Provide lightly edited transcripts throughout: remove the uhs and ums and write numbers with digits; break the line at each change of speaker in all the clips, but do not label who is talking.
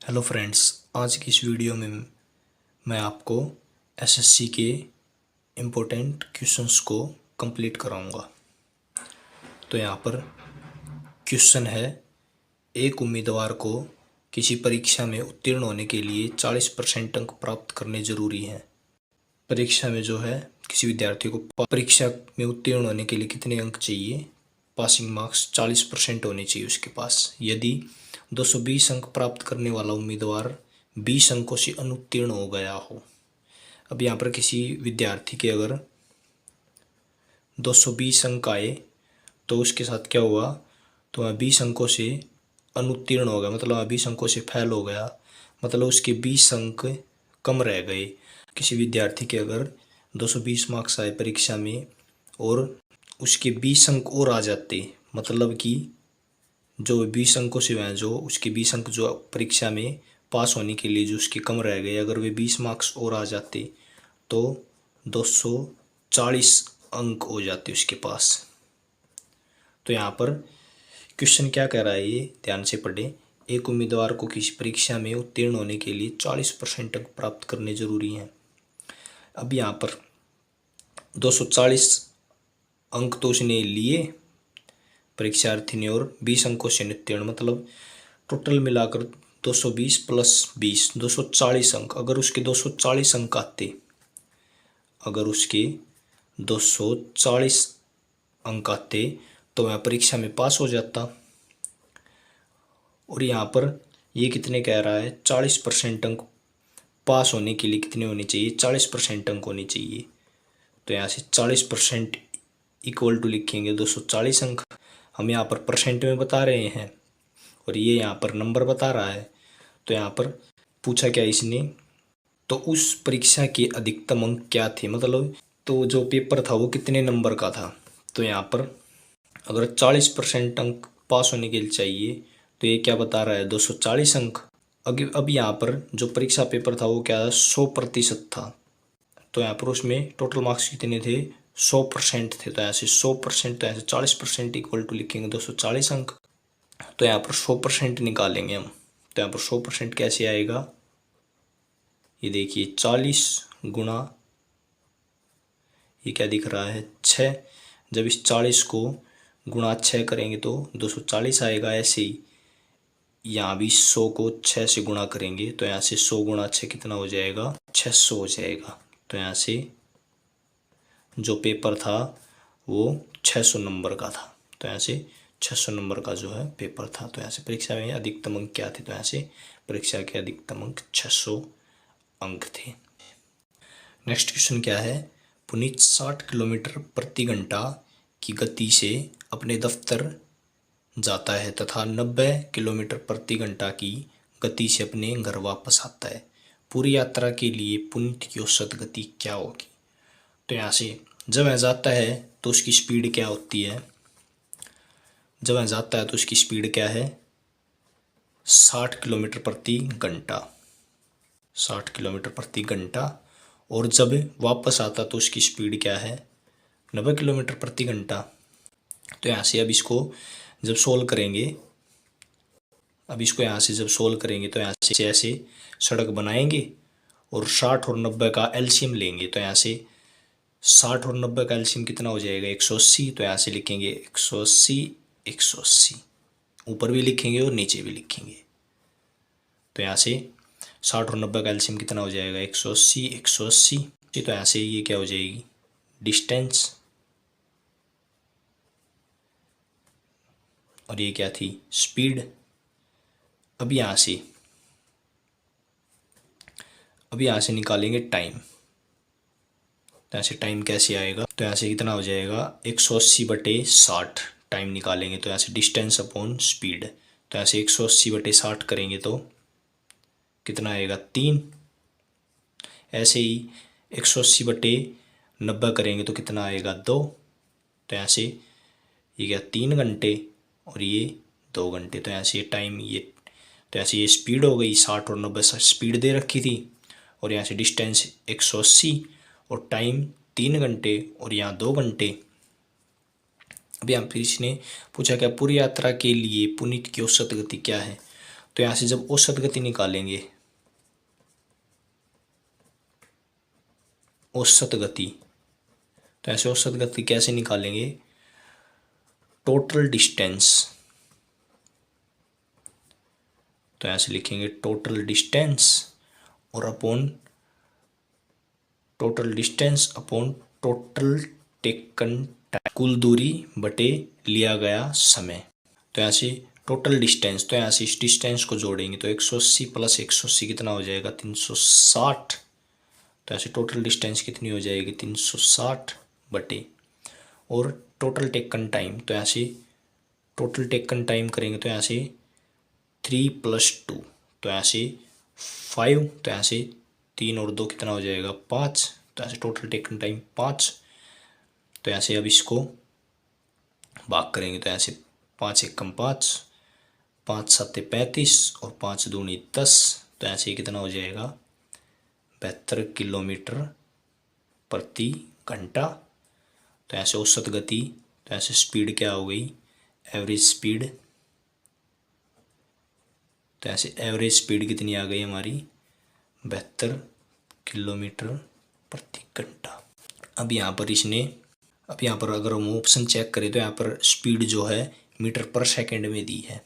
Hello friends, आज की इस वीडियो में मैं आपको एसएससी के इम्पोर्टेंट क्वेश्चंस को कंप्लीट कराऊंगा। तो यहाँ पर क्वेश्चन है, एक उम्मीदवार को किसी परीक्षा में उत्तीर्ण होने के लिए 40% अंक प्राप्त करने जरूरी हैं। परीक्षा में जो है किसी विद्यार्थी को परीक्षा में उत्तीर्ण होने के लिए कितने अंक चाहिए? पासिंग मार्क्स 40% होने चाहिए उसके पास। यदि 220 अंक प्राप्त करने वाला उम्मीदवार 20 अंकों से अनुत्तीर्ण हो गया हो। अब यहाँ पर किसी विद्यार्थी के अगर 220 अंक आए तो उसके साथ क्या हुआ, तो वह 20 अंकों से अनुत्तीर्ण हो गया, मतलब 20 अंकों से फेल हो गया, मतलब उसके 20 अंक कम रह गए। किसी विद्यार्थी के अगर 220 मार्क्स आए परीक्षा में और उसके 20 अंक और आ जाते, मतलब कि जो 20 अंकों से हैं, जो उसके 20 अंक जो परीक्षा में पास होने के लिए जो उसके कम रह गए, अगर वे 20 मार्क्स और आ जाते तो 240 अंक हो जाते उसके पास। तो यहाँ पर क्वेश्चन क्या कह रहा है, ये ध्यान से पढ़ें। एक उम्मीदवार को किसी परीक्षा में उत्तीर्ण होने के लिए 40% अंक प्राप्त करने जरूरी हैं। अब यहाँ पर 240 अंक तो उसने लिए परीक्षार्थी ने और 20 अंकों से उत्तीर्ण, मतलब टोटल मिलाकर 220 प्लस 20 240 अंक। अगर उसके 240 अंक आते, अगर उसके 240 अंक आते तो वह परीक्षा में पास हो जाता। और यहाँ पर ये कितने कह रहा है, 40% अंक पास होने के लिए कितने होने चाहिए, 40% अंक होने चाहिए। तो यहाँ से 40% इक्वल टू लिखेंगे 240 अंक। हम यहाँ पर परसेंट में बता रहे हैं और ये यहाँ पर नंबर बता रहा है। तो यहाँ पर पूछा क्या इसने, तो उस परीक्षा के अधिकतम अंक क्या थे, मतलब तो जो पेपर था वो कितने नंबर का था। तो यहाँ पर अगर 40% अंक पास होने के लिए चाहिए तो ये क्या बता रहा है, 240 अंक। अब यहाँ पर जो परीक्षा पेपर था वो क्या था, 100% था। तो यहाँ पर उसमें टोटल मार्क्स कितने थे, 100% थे। तो यहाँ से 100%, तो यहाँ से 40% इक्वल टू लिखेंगे 240 अंक। तो यहाँ पर 100% निकालेंगे हम। तो यहाँ पर 100% कैसे आएगा, ये देखिए 40 गुणा, ये क्या दिख रहा है, 6। जब इस 40 को गुणा 6 करेंगे तो 240 आएगा। ऐसे ही यहाँ भी 100 को 6 से गुणा करेंगे तो यहाँ से 100 गुणा 6 कितना हो जाएगा, 600 हो जाएगा। तो यहाँ से जो पेपर था वो 600 नंबर का था। तो यहाँ से 600 नंबर का जो है पेपर था। तो यहाँ से परीक्षा में अधिकतम अंक क्या थे, तो यहाँ से परीक्षा के अधिकतम अंक 600 अंक थे। नेक्स्ट क्वेश्चन क्या है, पुनीत 60 किलोमीटर प्रति घंटा की गति से अपने दफ्तर जाता है तथा 90 किलोमीटर प्रति घंटा की गति से अपने घर वापस आता है। पूरी यात्रा के लिए पुनीत की औसत गति क्या होगी। तो यहाँ से जब वह जाता है तो उसकी स्पीड क्या होती है, जब वह जाता है तो उसकी स्पीड क्या है, 60 किलोमीटर प्रति घंटा, 60 किलोमीटर प्रति घंटा। और जब वापस आता तो उसकी स्पीड क्या है, 90 किलोमीटर प्रति घंटा। तो यहाँ से अब इसको जब सोल्व करेंगे, अब इसको यहाँ से जब सोल्व करेंगे तो यहाँ से ऐसे सड़क बनाएंगे और 60 और 90 का एलसीएम लेंगे। तो यहाँ से 60 और 90 का एलसीएम कितना हो जाएगा, 180। तो यहाँ से लिखेंगे 180 180, ऊपर भी लिखेंगे और नीचे भी लिखेंगे। तो यहाँ से 60 और 90 का एलसीएम कितना हो जाएगा, 180 180। तो यहाँ से ये क्या हो जाएगी, डिस्टेंस, और ये क्या थी, स्पीड। अब यहाँ से निकालेंगे टाइम। तो यहाँ से टाइम कैसे आएगा, तो यहाँ से कितना हो जाएगा, 180/60 टाइम निकालेंगे। तो यहाँ से डिस्टेंस अपॉन स्पीड। तो यहाँ से 180/60 करेंगे तो कितना आएगा, 3। ऐसे ही 180/90 करेंगे तो कितना आएगा, 2। तो यहाँ से ये क्या, 3 घंटे और ये 2 घंटे। तो यहाँ से ये टाइम, ये तो यहाँ से ये स्पीड हो गई, 60 और 90 स्पीड दे रखी थी, और यहाँ से डिस्टेंस 180 और टाइम 3 घंटे और यहाँ 2 घंटे। अब यहाँ फिर इसने पूछा क्या, पूरी यात्रा के लिए पुनीत की औसत गति क्या है। तो यहाँ से जब औसत गति निकालेंगे, औसत गति, तो ऐसे औसत गति कैसे निकालेंगे, टोटल डिस्टेंस, तो ऐसे लिखेंगे टोटल डिस्टेंस और upon total distance upon total taken time, कुल दूरी बटे लिया गया समय। तो यहाँ से टोटल डिस्टेंस, तो यहाँ से इस डिस्टेंस को जोड़ेंगे तो 180 प्लस 180 कितना हो जाएगा, 360। तो ऐसे टोटल डिस्टेंस कितनी हो जाएगी, 360 बटे, और टोटल टेकन टाइम, तो यहाँ से टोटल टेकन टाइम करेंगे तो यहाँ से 3 + 2, तो यहाँ से 5, तो यहाँ से 3 और 2 कितना हो जाएगा, 5। तो यहाँ से टोटल टेकन टाइम 5। तो यहाँ से अब इसको भाग करेंगे तो यहाँ से 5 एकम 5, 5 7 35 और 5 दूनी 10। तो यहाँ से कितना हो जाएगा, 72 किलोमीटर प्रति घंटा। तो ऐसे औसत गति, तो ऐसे स्पीड क्या हो गई, एवरेज स्पीड। तो ऐसे एवरेज स्पीड कितनी आ गई हमारी, 72 किलोमीटर प्रति घंटा। अब यहाँ पर अगर हम ऑप्शन चेक करें तो यहाँ पर स्पीड जो है मीटर पर सेकंड में दी है।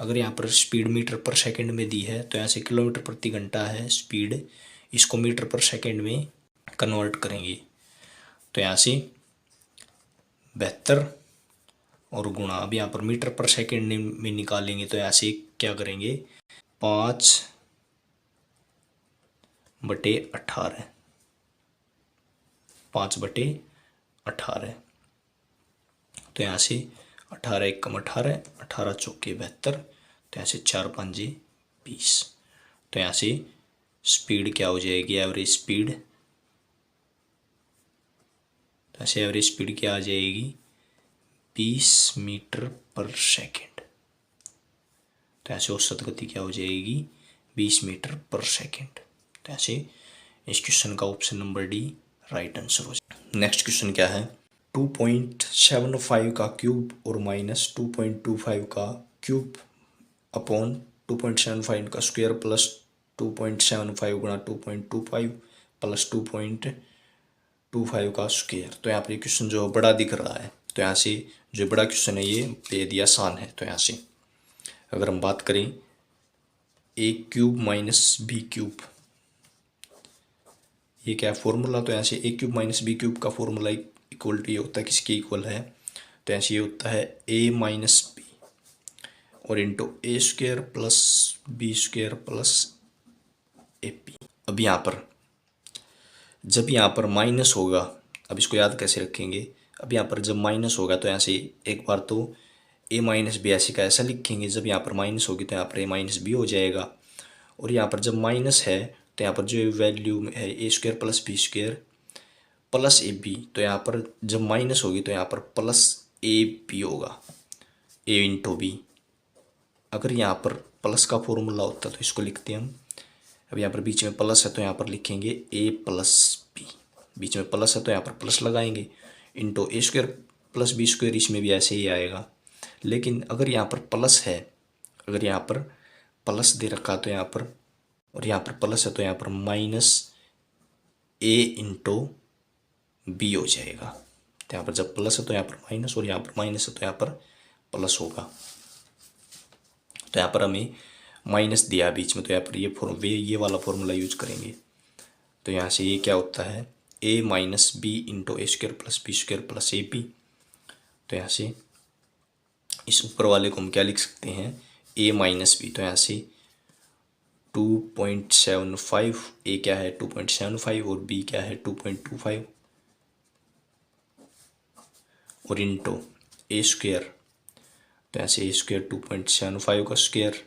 अगर यहाँ पर स्पीड मीटर पर सेकंड में दी है तो यहाँ से किलोमीटर प्रति घंटा है स्पीड, इसको मीटर पर सेकंड में कन्वर्ट करेंगे। तो यहाँ से 72 और गुणा, अब यहाँ पर मीटर पर सेकंड में निकालेंगे तो यहाँ से क्या करेंगे, 5/18, 5/18। तो यहाँ से 18 एकम 18, 18 चौके 72, तो यहाँ से 4 5 20। तो यहाँ से स्पीड क्या हो जाएगी, एवरेज स्पीड, तो ऐसे एवरेज स्पीड क्या आ जाएगी, 20 मीटर पर सेकेंड। तो ऐसे औसत गति क्या हो जाएगी, 20 मीटर पर सेकेंड। तो ऐसे इस क्वेश्चन का option number D right answer हो जाएगा। नेक्स्ट क्वेश्चन क्या है, 2.75 का क्यूब और -2.25 का क्यूब अपॉन 2.75 का स्क्वायर प्लस 2.75 गुणा 2.25 प्लस 2.25 का स्क्वायर। तो यहाँ पर क्वेश्चन जो बड़ा दिख रहा है, तो यहाँ से जो बड़ा क्वेश्चन है ये बेहद ही आसान है। तो यहाँ से अगर हम बात करें a cube minus B cube, ये क्या है फॉर्मूला, तो यहाँ से a cube minus B cube का फॉर्मूला इक्वल टू ये होता है, किसके इक्वल है, तो यहाँ से ये होता है a माइनस बी और into A square plus B square plus A B. अब यहाँ पर जब यहाँ पर माइनस होगा, अब इसको याद कैसे रखेंगे, अब यहाँ पर जब माइनस होगा तो यहाँ से एक बार तो a माइनस बी ऐसे का ऐसा लिखेंगे, जब यहाँ पर माइनस होगी तो यहाँ पर a माइनस बी हो जाएगा। और यहाँ पर जब माइनस है तो यहाँ पर जो वैल्यू है A square plus B square plus A B, तो यहाँ पर जब माइनस होगी तो यहाँ पर प्लस ए बी होगा, ए इंटू बी। अगर यहाँ पर प्लस का फॉर्मूला होता तो इसको लिखते हैं हम, अब यहाँ पर बीच में प्लस है तो यहाँ पर लिखेंगे a प्लस बी, बीच में प्लस है तो यहाँ पर प्लस लगाएंगे, into A square plus B square, इसमें भी ऐसे ही आएगा। लेकिन अगर यहाँ पर प्लस है, अगर यहाँ पर प्लस दे रखा तो यहाँ पर, और यहाँ पर प्लस है तो यहाँ पर माइनस a इंटू बी हो जाएगा। तो यहाँ पर जब प्लस है तो यहाँ पर माइनस, और यहाँ पर माइनस है तो यहाँ पर प्लस होगा। तो यहाँ पर हमें माइनस दिया बीच में, तो यहाँ पर ये वाला फॉर्मूला यूज करेंगे। तो यहाँ से ये क्या होता है, a minus B into A square plus B square plus A B. तो यहाँ से इस ऊपर वाले को हम क्या लिख सकते हैं, a माइनस बी, तो यहाँ से 2.75, a क्या है 2.75 और b क्या है 2.25 और इंटू ए स्क्वायर, तो ऐसे ए स्क्वायर 2.75 का स्क्वायर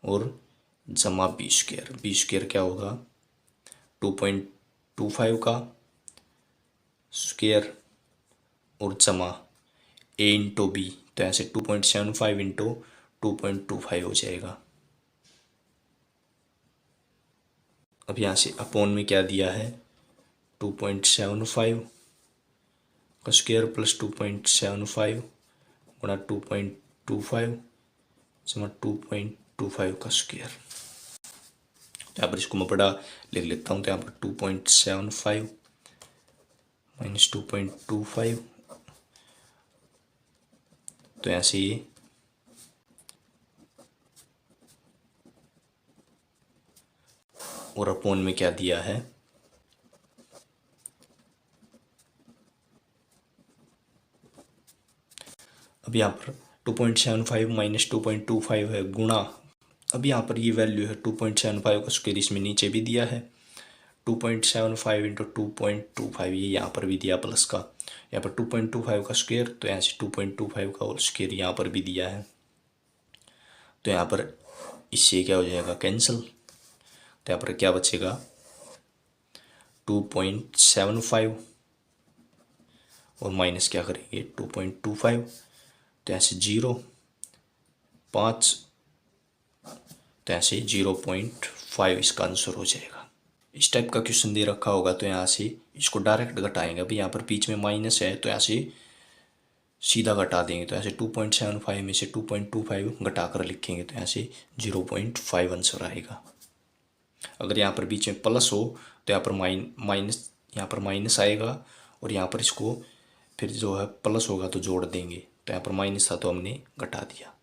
और जमा बी स्क्वायर क्या होगा 2.25 का स्क्वायर और जमा ए इंटू बी, तो ऐसे 2.75 इंटू 2.25 हो जाएगा। अब यहाँ से अपॉन में क्या दिया है 2.75 का स्क्वायर प्लस 2.75 गुणा 2.25 जमा 2.25 का स्क्वायर। तो यहाँ पर इसको मैं बड़ा लिख लेता हूँ। तो यहाँ पर 2.75 माइनस 2.25, तो यहाँ से ये और अपॉन में क्या दिया है, अब यहाँ पर 2.75 माइनस 2.25 है गुणा, अब यहाँ पर ये वैल्यू है 2.75 का स्क्वायर, इसमें नीचे भी दिया है 2.75 इंटू 2.25, ये यहाँ पर भी दिया प्लस का, यहाँ पर 2.25 का स्क्वायर, तो यहाँ से 2.25 का और स्क्वायर यहाँ पर भी दिया है। तो यहाँ पर इससे क्या हो जाएगा, कैंसिल। तो यहाँ पर क्या बचेगा 2.75 और माइनस क्या करेंगे 2.25, तो यहाँ से 0.5, तो यहाँ से 0.5 इसका आंसर हो जाएगा। इस टाइप का क्वेश्चन दे रखा होगा तो यहाँ से इसको डायरेक्ट घटाएंगे। अभी यहाँ पर बीच में माइनस है तो यहाँ से सीधा घटा देंगे, तो यहाँ से 2.75 में से 2.25 घटा कर लिखेंगे, तो यहाँ से 0.5 आंसर आएगा। अगर यहाँ पर बीच में प्लस हो तो यहाँ पर माइनस, यहाँ पर माइनस आएगा और यहाँ पर इसको फिर जो है प्लस होगा तो जोड़ देंगे। तो यहाँ पर माइनस था तो हमने घटा दिया।